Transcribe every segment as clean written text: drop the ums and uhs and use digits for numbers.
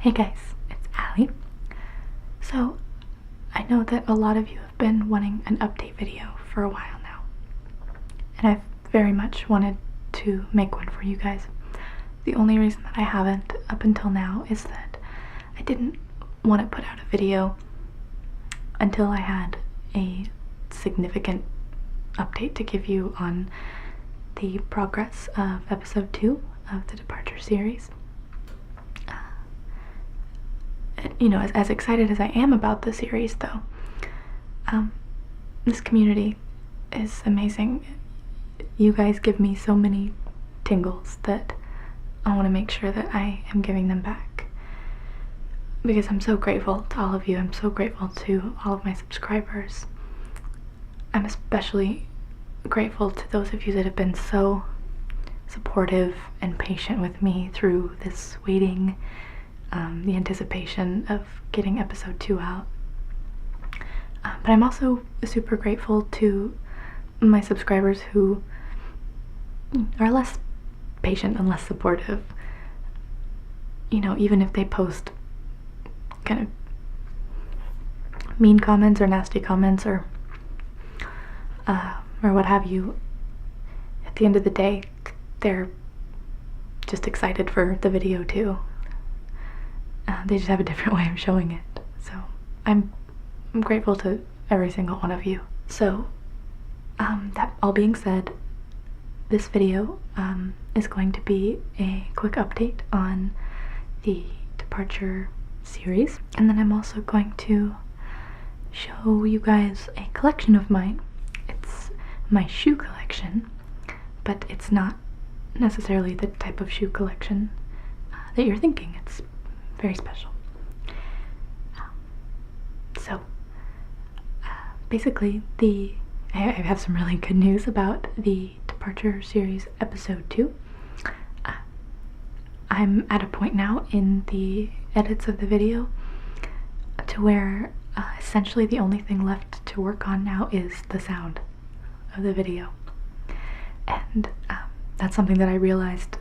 Hey guys, it's Allie. So, I know that a lot of you have been wanting an update video for a while now, and I've very much wanted to make one for you guys. The only reason that I haven't up until now is that I didn't want to put out a video until I had a significant update to give you on the progress of episode 2 of the Departure series. You know, as excited as I am about the series, though, this community is amazing. You guys give me so many tingles that I want to make sure that I am giving them back, because I'm so grateful to all of you. I'm so grateful to all of my subscribers. I'm especially grateful to those of you that have been so supportive and patient with me through this waiting, the anticipation of getting episode 2 out. But I'm also super grateful to my subscribers who are less patient and less supportive. You know, even if they post kind of mean comments or nasty comments or what have you, at the end of the day, they're just excited for the video too. They just have a different way of showing it. So I'm grateful to every single one of you. So that all being said, this video is going to be a quick update on the Departure series, and then I'm also going to show you guys a collection of mine. It's my shoe collection, but it's not necessarily the type of shoe collection that you're thinking. It's very special. Basically, I have some really good news about the Departure series episode 2. I'm at a point now in the edits of the video to where essentially the only thing left to work on now is the sound of the video. And that's something that I realized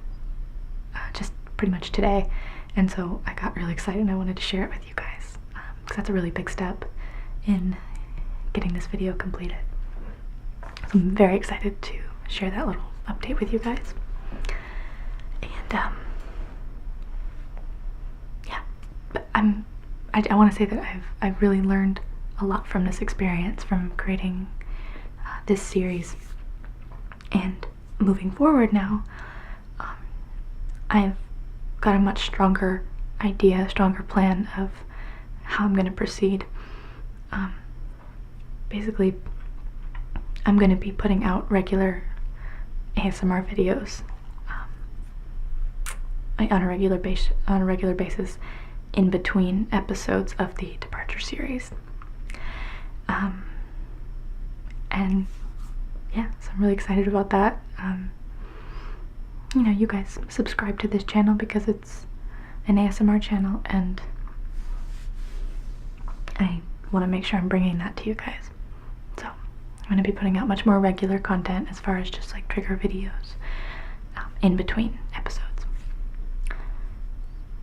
just pretty much today. And so I got really excited and I wanted to share it with you guys, because that's a really big step in getting this video completed. So I'm very excited to share that little update with you guys. And yeah, but I want to say that I've really learned a lot from this experience, from creating this series. And moving forward now, I've got a much stronger idea, stronger plan of how I'm going to proceed. Basically, I'm going to be putting out regular ASMR videos on a regular basis in between episodes of the Departure series. And yeah, so I'm really excited about that. You know, you guys subscribe to this channel because it's an ASMR channel, and I want to make sure I'm bringing that to you guys. So I'm going to be putting out much more regular content as far as just like trigger videos in between episodes.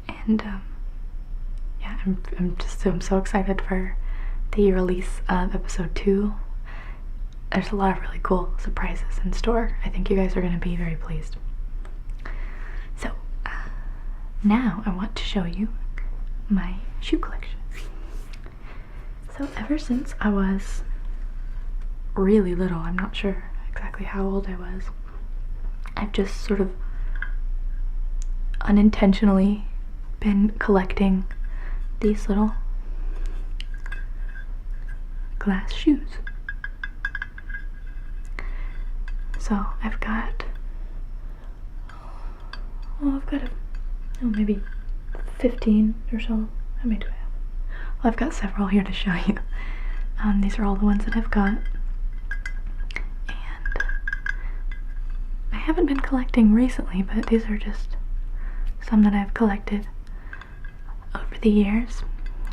And yeah, I'm so excited for the release of episode 2. There's a lot of really cool surprises in store. I think you guys are going to be very pleased. So now I want to show you my shoe collection. So ever since I was really little, I'm not sure exactly how old I was, I've just sort of unintentionally been collecting these little glass shoes. So I've got maybe 15 or so. How many do I have? Well, I've got several here to show you. These are all the ones that I've got. And I haven't been collecting recently, but these are just some that I've collected over the years.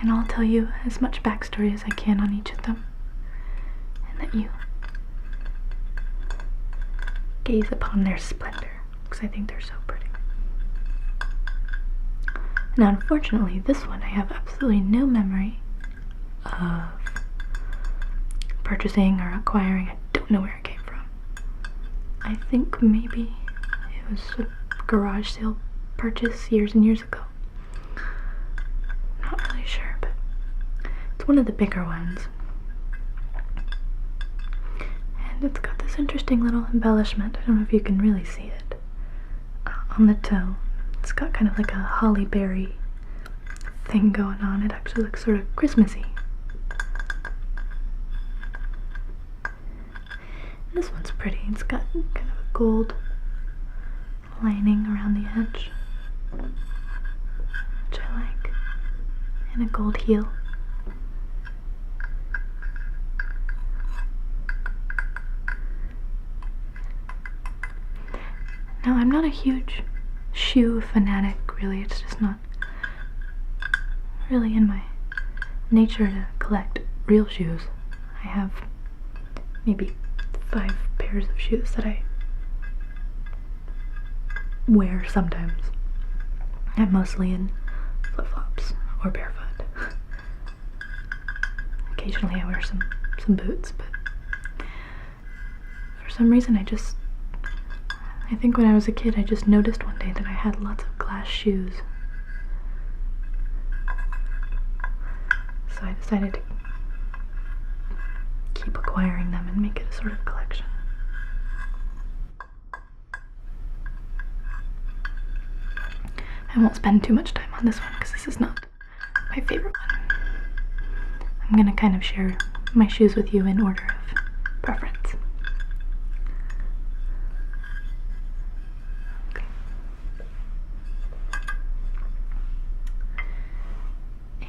And I'll tell you as much backstory as I can on each of them, and let you gaze upon their splendor, because I think they're so pretty. Now, unfortunately, this one I have absolutely no memory of purchasing or acquiring. I don't know where it came from. I think maybe it was a garage sale purchase years and years ago. Not really sure, but it's one of the bigger ones. And it's got this interesting little embellishment. I don't know if you can really see it. On the toe. It's got kind of like a holly berry thing going on. It actually looks sort of Christmassy. This one's pretty. It's got kind of a gold lining around the edge, which I like, and a gold heel. Now, I'm not a huge shoe fanatic, really. It's just not really in my nature to collect real shoes. I have maybe 5 pairs of shoes that I wear sometimes. I'm mostly in flip-flops or barefoot. Occasionally I wear some boots, but for some reason I think when I was a kid I just noticed one day that I had lots of glass shoes. So I decided to keep acquiring them and make it a sort of collection. I won't spend too much time on this one because this is not my favorite one. I'm gonna kind of share my shoes with you in order of preference. Okay.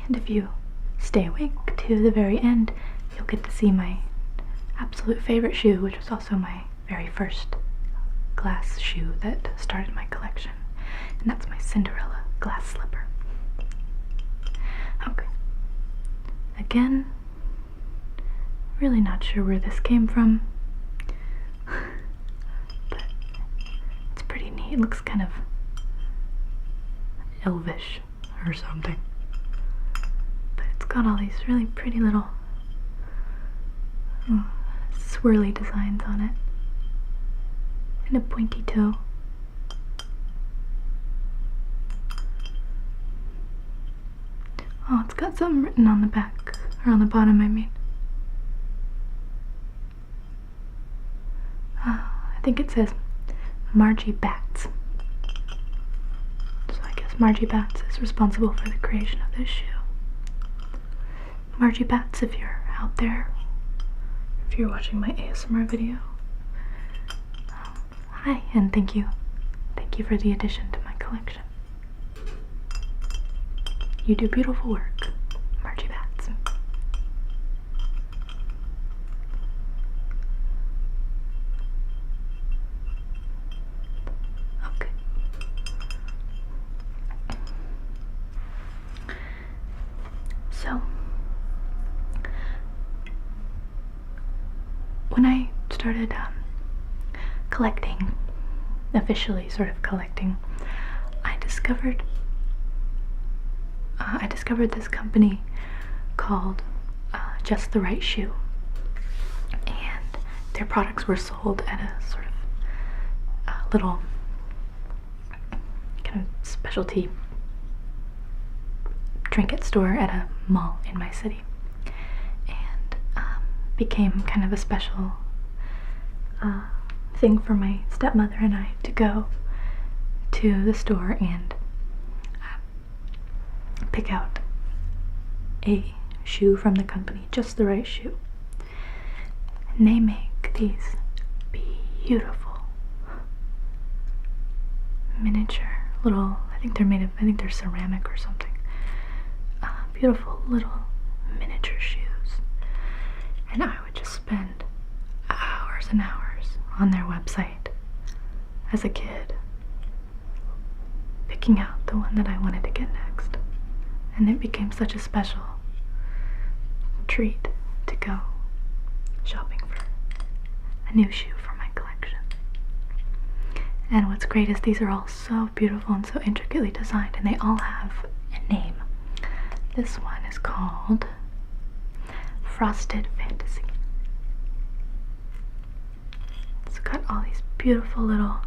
And if you stay awake to the very end, you'll get to see my absolute favorite shoe, which was also my very first glass shoe that started my collection. And that's my Cinderella glass slipper. Okay. Again, really not sure where this came from, but it's pretty neat. It looks kind of elvish or something. But it's got all these really pretty little swirly designs on it, and a pointy toe. Oh, it's got something written on the back, or on the bottom, I mean. I think it says Margie Batts. So I guess Margie Batts is responsible for the creation of this shoe. Margie Batts, if you're out there, if you're watching my ASMR video, hi, and thank you. Thank you for the addition to my collection. You do beautiful work, Margie Batts. Okay. So, when I started collecting, officially sort of collecting, I discovered this company called Just the Right Shoe, and their products were sold at a sort of little kind of specialty trinket store at a mall in my city, and became kind of a special thing for my stepmother and I to go to the store and pick out a shoe from the company, Just the Right Shoe. And they make these beautiful miniature little, I think they're ceramic or something. Beautiful little miniature shoes. And I would just spend hours and hours on their website as a kid, picking out the one that I wanted to get next. And it became such a special treat to go shopping for a new shoe for my collection. And what's great is these are all so beautiful and so intricately designed, and they all have This one is called Frosted Fantasy. It's got all these beautiful little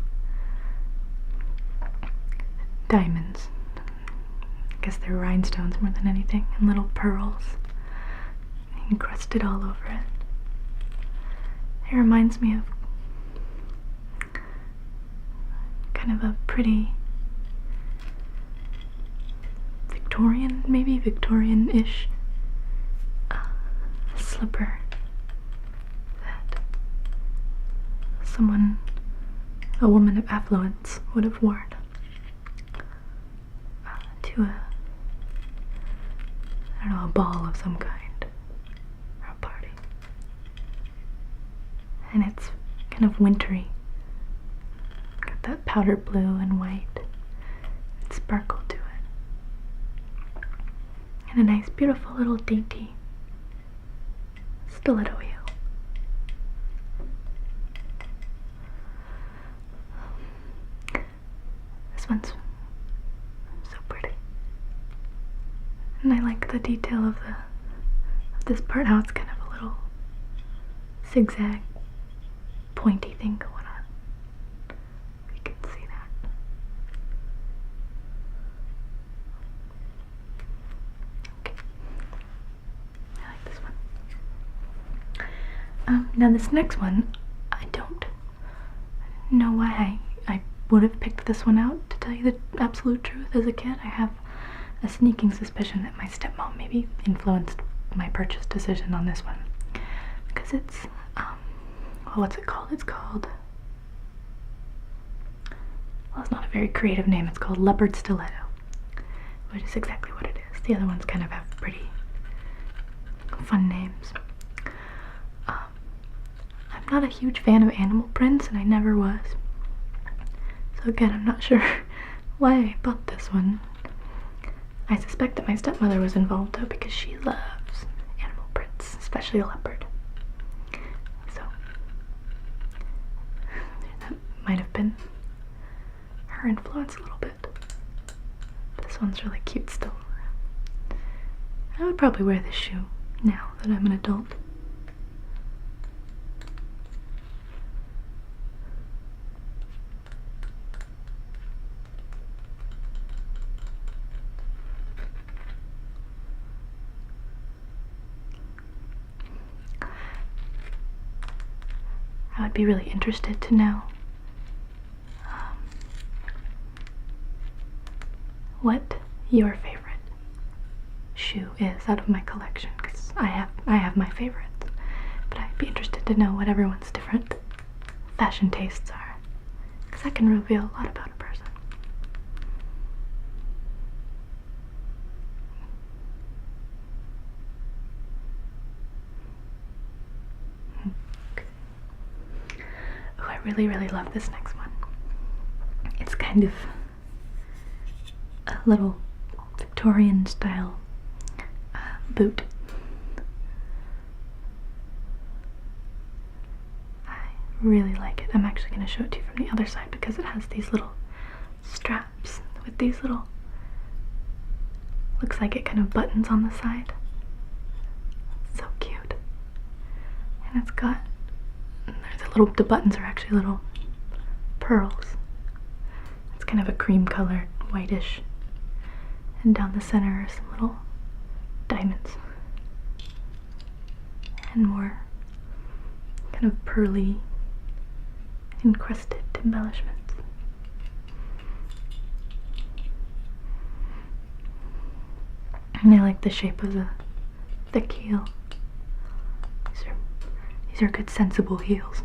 diamonds. I guess they're rhinestones more than anything, and little pearls encrusted all over it. It reminds me of kind of a pretty Victorian, maybe Victorian-ish slipper that a woman of affluence would have worn to a ball of some kind, or a party. And it's kind of wintry. Got that powder blue and white and sparkle to it. And a nice, beautiful little dainty stiletto heel. This one's so pretty. And I like the detail of this part, how it's kind of a little zigzag, pointy thing going on. You can see that. Okay. I like this one. Now this next one, I don't know why I would have picked this one out, to tell you the absolute truth. As a kid, I have a sneaking suspicion that my stepmom maybe influenced my purchase decision on this one, because it's well, what's it called? It's called, well, it's not a very creative name. It's called Leopard Stiletto, which is exactly what it is. The other ones kind of have pretty fun names. I'm not a huge fan of animal prints, and I never was. So again, I'm not sure why I bought this one. I suspect that my stepmother was involved though, because she loves animal prints, especially leopard. So that might have been her influence a little bit. This one's really cute still. I would probably wear this shoe now that I'm an adult. I would be really interested to know what your favorite shoe is out of my collection, because I have my favorites, but I'd be interested to know what everyone's different fashion tastes are, because that can reveal a lot about a person. I really, really love this next one. It's kind of a little Victorian style boot. I really like it. I'm actually going to show it to you from the other side, because it has these little straps with these little, looks like it kind of buttons on the side. So cute. And it's got, the buttons are actually little pearls. It's kind of a cream colored, whitish, and down the center are some little diamonds and more kind of pearly, encrusted embellishments. And I like the shape of the thick heel. These are good, sensible heels.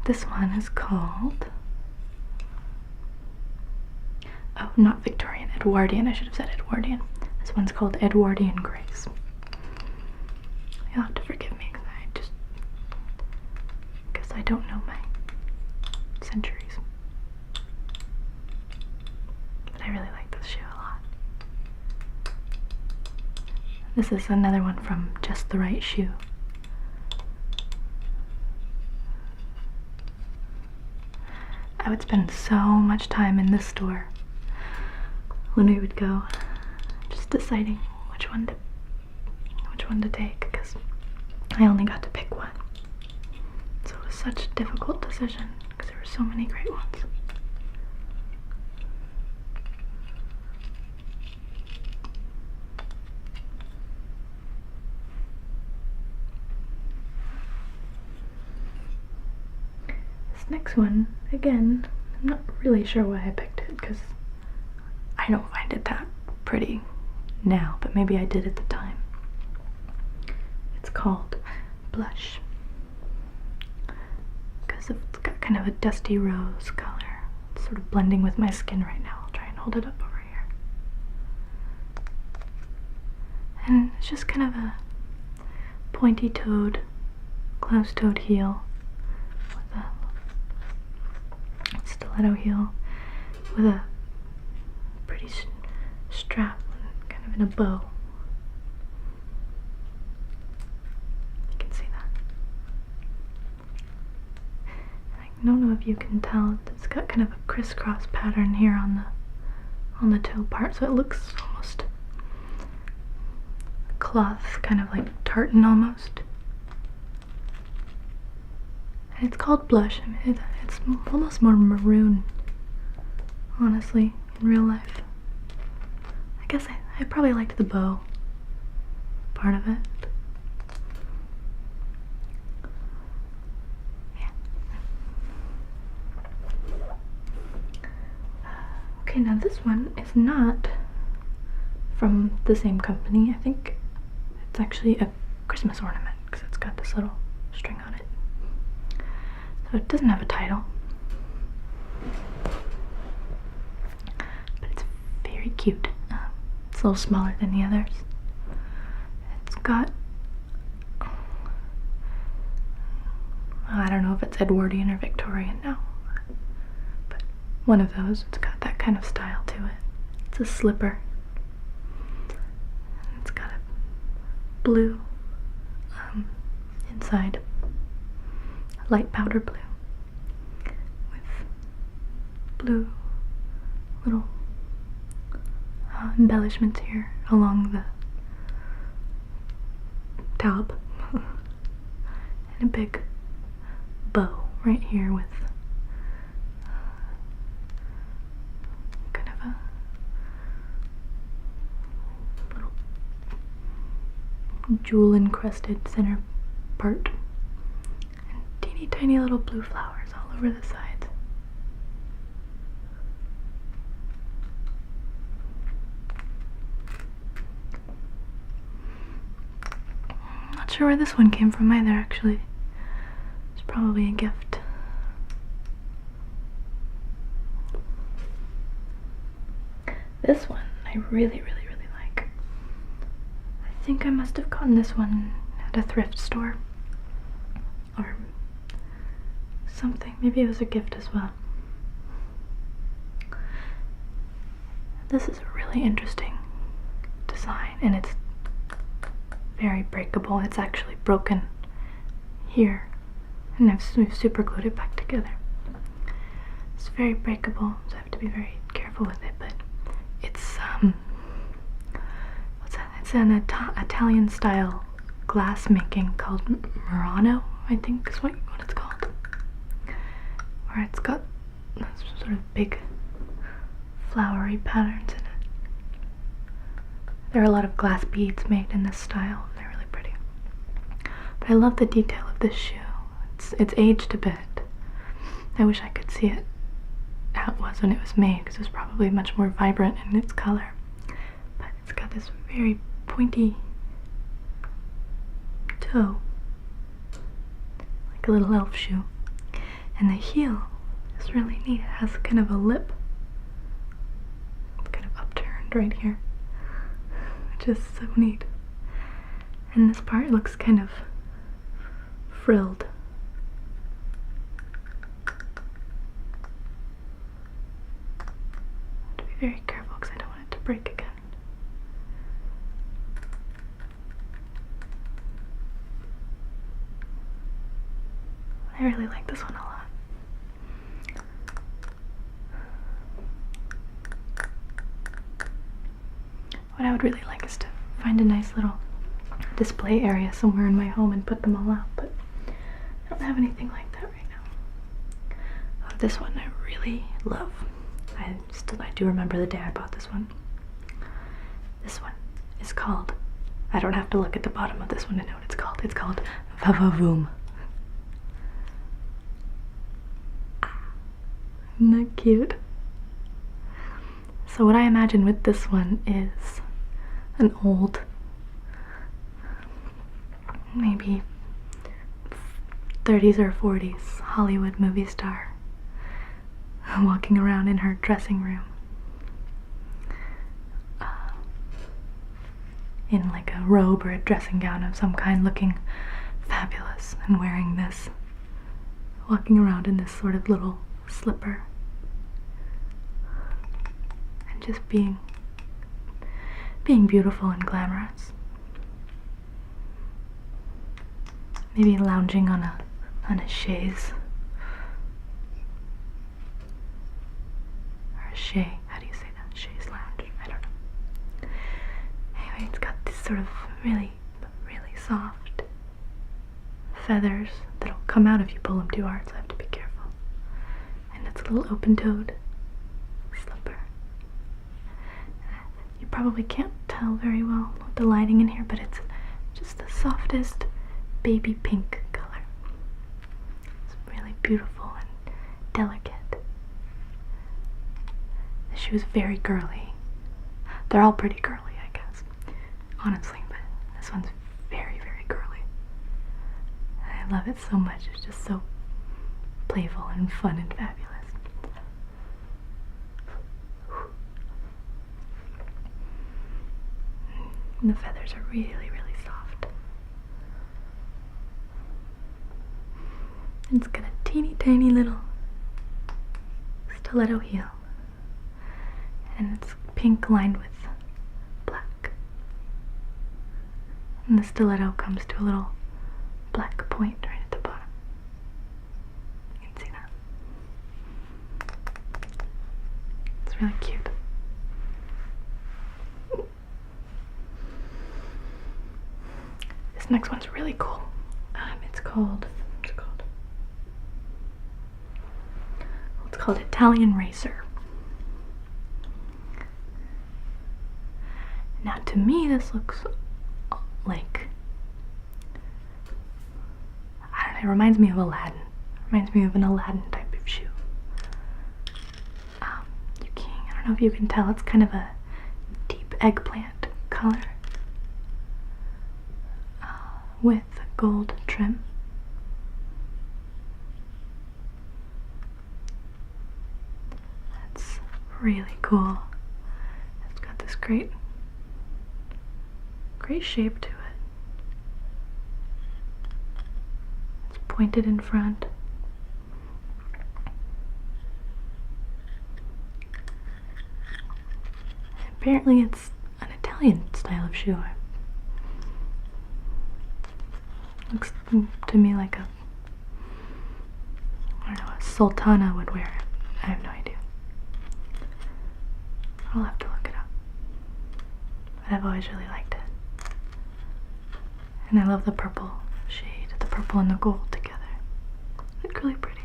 This one is called, oh, not Victorian, Edwardian. I should have said Edwardian. This one's called Edwardian Grace. You'll have to forgive me, because I don't know my centuries. But I really like this shoe a lot. This is another one from Just the Right Shoe. I would spend so much time in this store when we would go, just deciding which one to take, because I only got to pick one. So it was such a difficult decision because there were so many great ones. This next one, again, I'm not really sure why I picked it, because I don't find it that pretty now, but maybe I did at the time. It's called Blush, because it's got kind of a dusty rose color. It's sort of blending with my skin right now. I'll try and hold it up over here. And it's just kind of a pointy-toed, closed-toed heel with a stiletto heel with a pretty strap, kind of in a bow. You can see that. And I don't know if you can tell, it's got kind of a crisscross pattern here on the toe part, so it looks almost cloth, kind of like tartan almost. And it's called Blush. I mean, it's almost more maroon, honestly, in real life. I guess I probably liked the bow part of it. Yeah. Okay, now this one is not from the same company. I think it's actually a Christmas ornament because it's got this little string on it. So it doesn't have a title, but it's very cute. It's a little smaller than the others. It's got, I don't know if it's Edwardian or Victorian now, but one of those. It's got that kind of style to it. It's a slipper. It's got a blue inside, light powder blue, with blue little embellishments here along the top, and a big bow right here with kind of a little jewel encrusted center part, and teeny tiny little blue flowers all over the sides. Not sure where this one came from either, actually. It's probably a gift. This one I really like. I think I must have gotten this one at a thrift store or something. Maybe it was a gift as well. This is a really interesting design, and it's very breakable. It's actually broken here, and we've super glued it back together. It's very breakable, so I have to be very careful with it, but it's what's that? It's an Italian style glass making called Murano, I think is what it's called, where it's got sort of big flowery patterns in it. There are a lot of glass beads made in this style. They're really pretty. But I love the detail of this shoe. It's aged a bit. I wish I could see it how it was when it was made, because it was probably much more vibrant in its color. But it's got this very pointy toe, like a little elf shoe. And the heel is really neat. It has kind of a lip, kind of upturned right here, which is so neat. And this part looks kind of frilled. I have to be very careful because I don't want it to break again. I really like this one a lot. what I would really like is to find a nice little display area somewhere in my home and put them all out, but I don't have anything like that right now. Oh, this one I really love. I do remember the day I bought this one. This one is called, I don't have to look at the bottom of this one to know what it's called. It's called Vavavoom. Isn't that cute? So what I imagine with this one is an old, maybe 30s or 40s Hollywood movie star walking around in her dressing room in like a robe or a dressing gown of some kind, looking fabulous and wearing this, walking around in this sort of little slipper and just being beautiful and glamorous. Maybe lounging on a chaise or a chaise. How do you say that? Chaise lounge. I don't know. Anyway, it's got these sort of really soft feathers that'll come out if you pull them too hard, so I have to be careful. And it's a little open-toed slipper. You probably can't tell very well with the lighting in here, but it's just the softest baby pink color. It's really beautiful and delicate. The shoe is very girly. They're all pretty girly, I guess, honestly, but this one's very girly. I love it so much. It's just so playful and fun and fabulous. And the feathers are really soft. And it's got a teeny tiny little stiletto heel. And it's pink lined with black. And the stiletto comes to a little black point right at the bottom. You can see that. It's really cute. This next one's really cool. It's called Italian Racer. Now to me this looks like, I don't know, it reminds me of Aladdin. It reminds me of an Aladdin type of shoe. I don't know if you can tell, it's kind of a deep eggplant color with gold trim. That's really cool. It's got this great shape to it. It's pointed in front. Apparently it's an Italian style of shoe. Looks to me like a sultana would wear it. I have no idea. I'll have to look it up. But I've always really liked it. And I love the purple shade, the purple and the gold together. They look really pretty.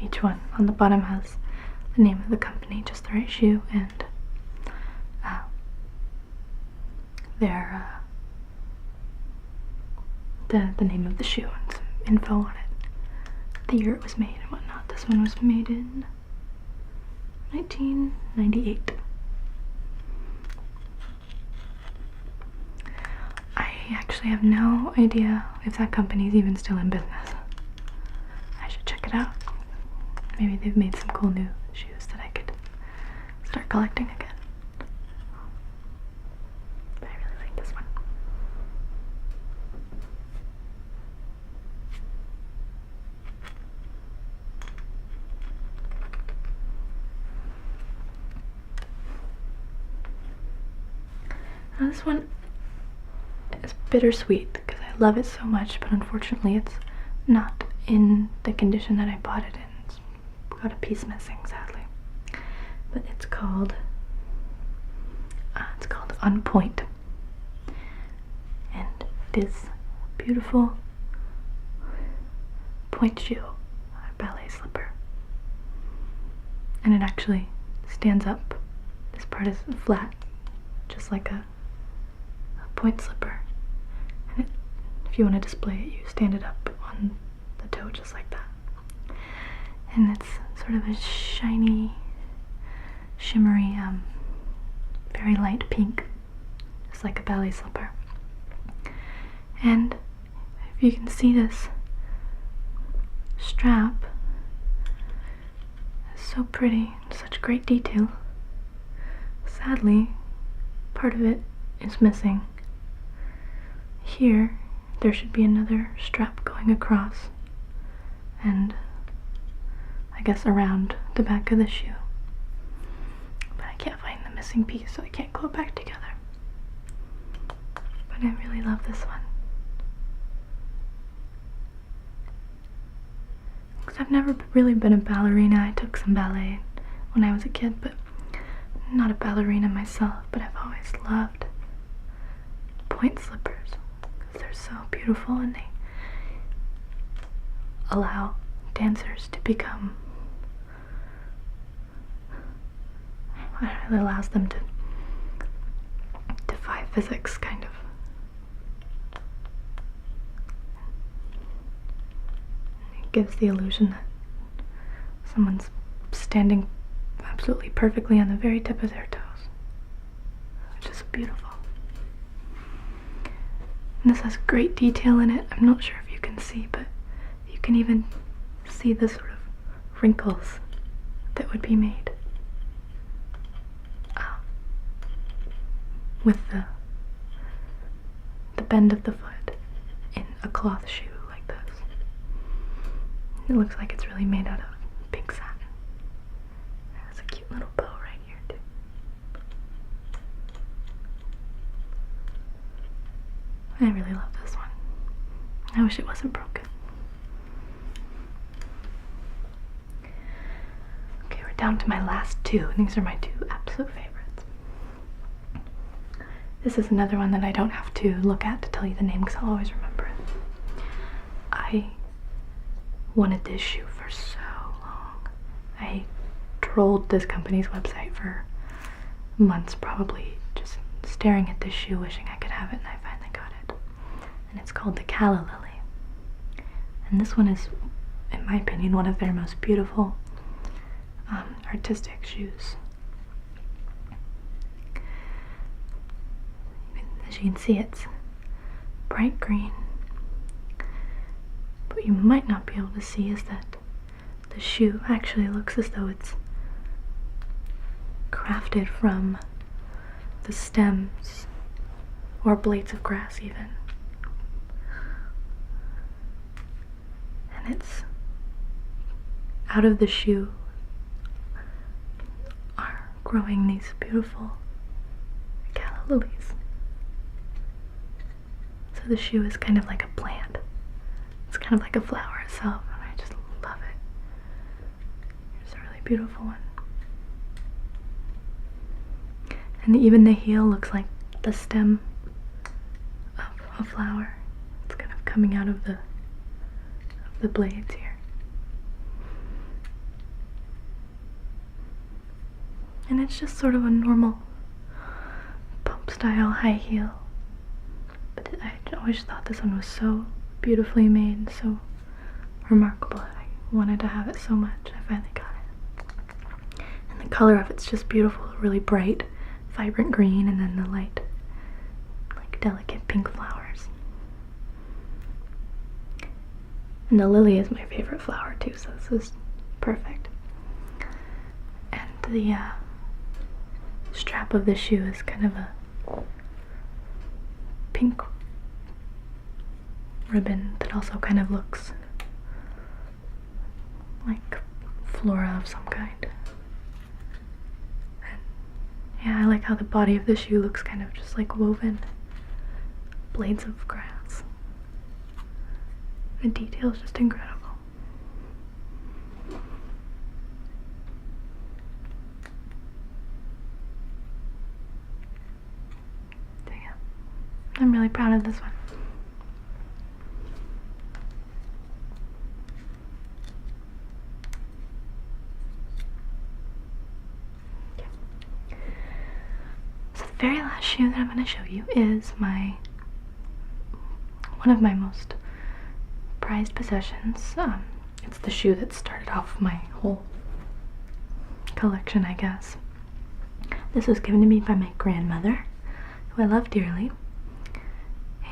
Each one on the bottom has the name of the company, just the right shoe, and the name of the shoe and some info on it, the year it was made and whatnot. This one was made in 1998. I actually have no idea if that company is even still in business. I should check it out. Maybe they've made some cool new shoes that I could start collecting again. But I really like this one. Now this one is bittersweet because I I love it so much, but unfortunately it's not in the condition that I bought it in. It's got a piece missing, sadly. But it's called On Point, and it is a beautiful point shoe, a ballet slipper, and it actually stands up. This part is flat, just like a point slipper, and if you want to display it, you stand it up on the toe just like that, and it's sort of a shiny, shimmery, very light pink, just like a ballet slipper. And if you can see, this strap is so pretty, such great detail. Sadly, part of it is missing. Here, there should be another strap going across, and I guess around the back of the shoe. But I can't find the missing piece, so I can't glue it back together. But I really love this one. Because I've never really been a ballerina. I took some ballet when I was a kid, but I'm not a ballerina myself. But I've always loved point slippers because they're so beautiful, and they allow dancers to become, it allows them to defy physics, kind of. It gives the illusion that someone's standing absolutely perfectly on the very tip of their toes, which is beautiful. And this has great detail in it. I'm not sure if you can see, but you can even see the sort of wrinkles that would be made with the bend of the foot in a cloth shoe like this. It looks like it's really made out of pink satin. There's a cute little bow right here too. I really love this one. I wish it wasn't broken. Okay, we're down to my last two, and these are my two absolute favorites. This is another one that I don't have to look at to tell you the name because I'll always remember it. I wanted this shoe for so long. I trolled this company's website for months, probably just staring at this shoe, wishing I could have it, and I finally got it. And it's called the Calla Lily. And this one is, in my opinion, one of their most beautiful artistic shoes. As you can see, it's bright green. What you might not be able to see is that the shoe actually looks as though it's crafted from the stems or blades of grass even. And it's out of the shoe are growing these beautiful calla lilies. So the shoe is kind of like a plant. It's kind of like a flower itself, and I just love it. Here's a really beautiful one. And even the heel looks like the stem of a flower. It's kind of coming out of the blades here. And it's just sort of a normal pump style high heel. But I always thought this one was so beautifully made and so remarkable that I wanted to have it so much. I finally got it. And the color of it's just beautiful, really bright, vibrant green, and then the light, like delicate pink flowers. And the lily is my favorite flower too, so this is perfect. And the strap of the shoe is kind of a pink ribbon that also kind of looks like flora of some kind. And yeah, I like how the body of the shoe looks kind of just like woven blades of grass. The detail is just incredible. So yeah, I'm really proud of this one. So the very last shoe that I'm going to show you is one of my most prized possessions. It's the shoe that started off my whole collection, I guess. This was given to me by my grandmother, who I love dearly,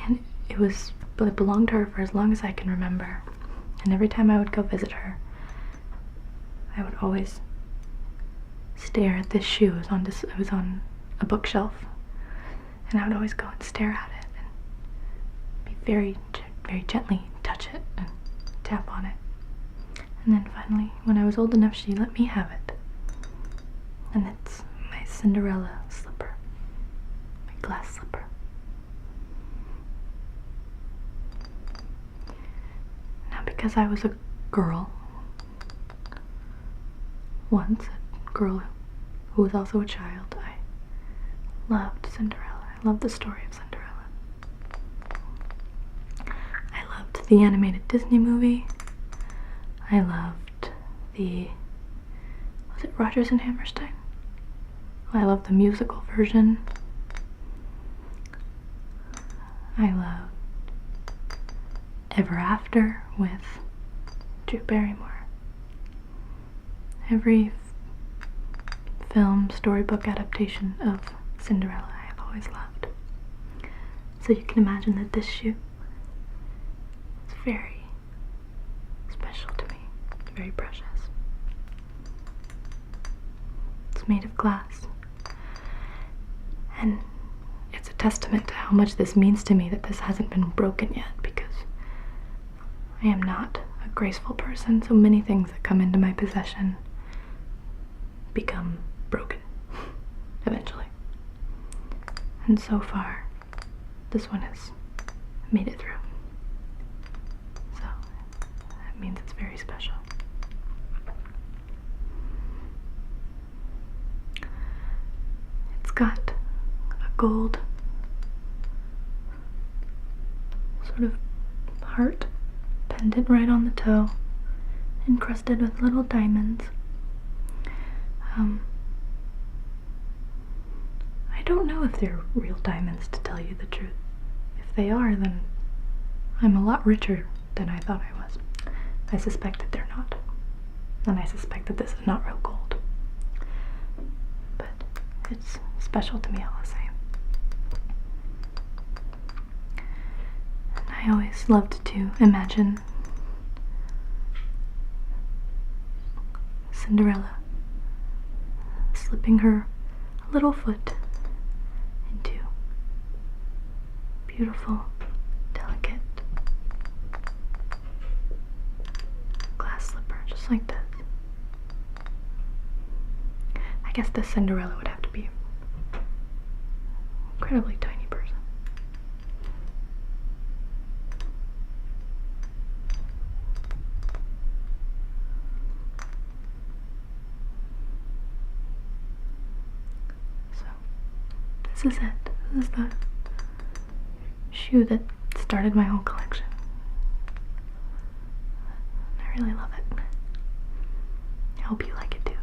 and it belonged to her for as long as I can remember. And every time I would go visit her, I would always stare at this shoe. It was on a bookshelf, and I would always go and stare at it and be very gently touch it and tap on it. And then finally, when I was old enough, she let me have it. And it's my Cinderella slipper, my glass slipper. Now, because I was a girl once, a girl who was also a child, I loved Cinderella. I loved the story of Cinderella. I loved the animated Disney movie. I loved was it Rodgers and Hammerstein? I loved the musical version. I loved Ever After with Drew Barrymore. Every film, storybook adaptation of Cinderella I have always loved. So you can imagine that this shoe is very special to me. It's very precious. It's made of glass. And it's a testament to how much this means to me that this hasn't been broken yet, because I am not a graceful person, so many things that come into my possession become broken eventually. And so far, this one has made it through. So that means it's very special. It's got a gold sort of heart pendant right on the toe, encrusted with little diamonds. I don't know if they're real diamonds, to tell you the truth. If they are, then I'm a lot richer than I thought I was. I suspect that they're not. And I suspect that this is not real gold. But it's special to me all the same. And I always loved to imagine Cinderella slipping her little foot into beautiful, delicate glass slipper, just like this. I guess this Cinderella would have to be an incredibly tiny person. This is it. This is the shoe that started my whole collection. I really love it. I hope you like it too.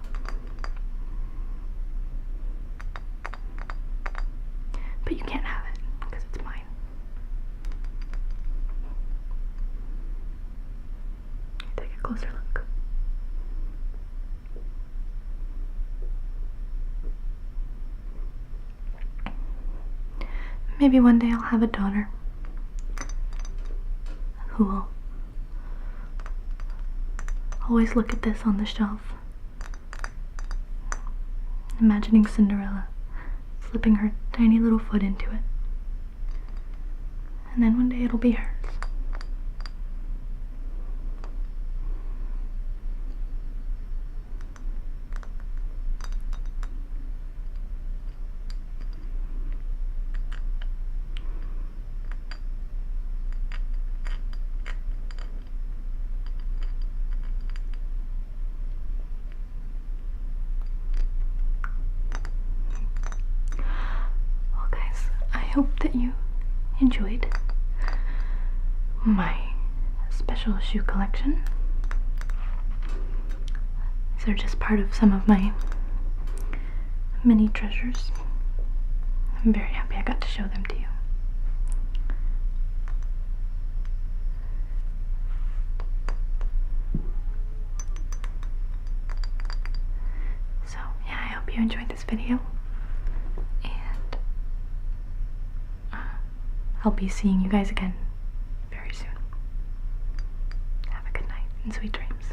But you can't have it because it's mine. Take a closer look. Maybe one day I'll have a daughter who will always look at this on the shelf, imagining Cinderella slipping her tiny little foot into it. And then one day it'll be hers. hope that you enjoyed my special shoe collection. These are just part of some of my mini treasures. I'm very happy I got to show them to you. So yeah, I hope you enjoyed this video, and I'll be seeing you guys again very soon. Have a good night and sweet dreams.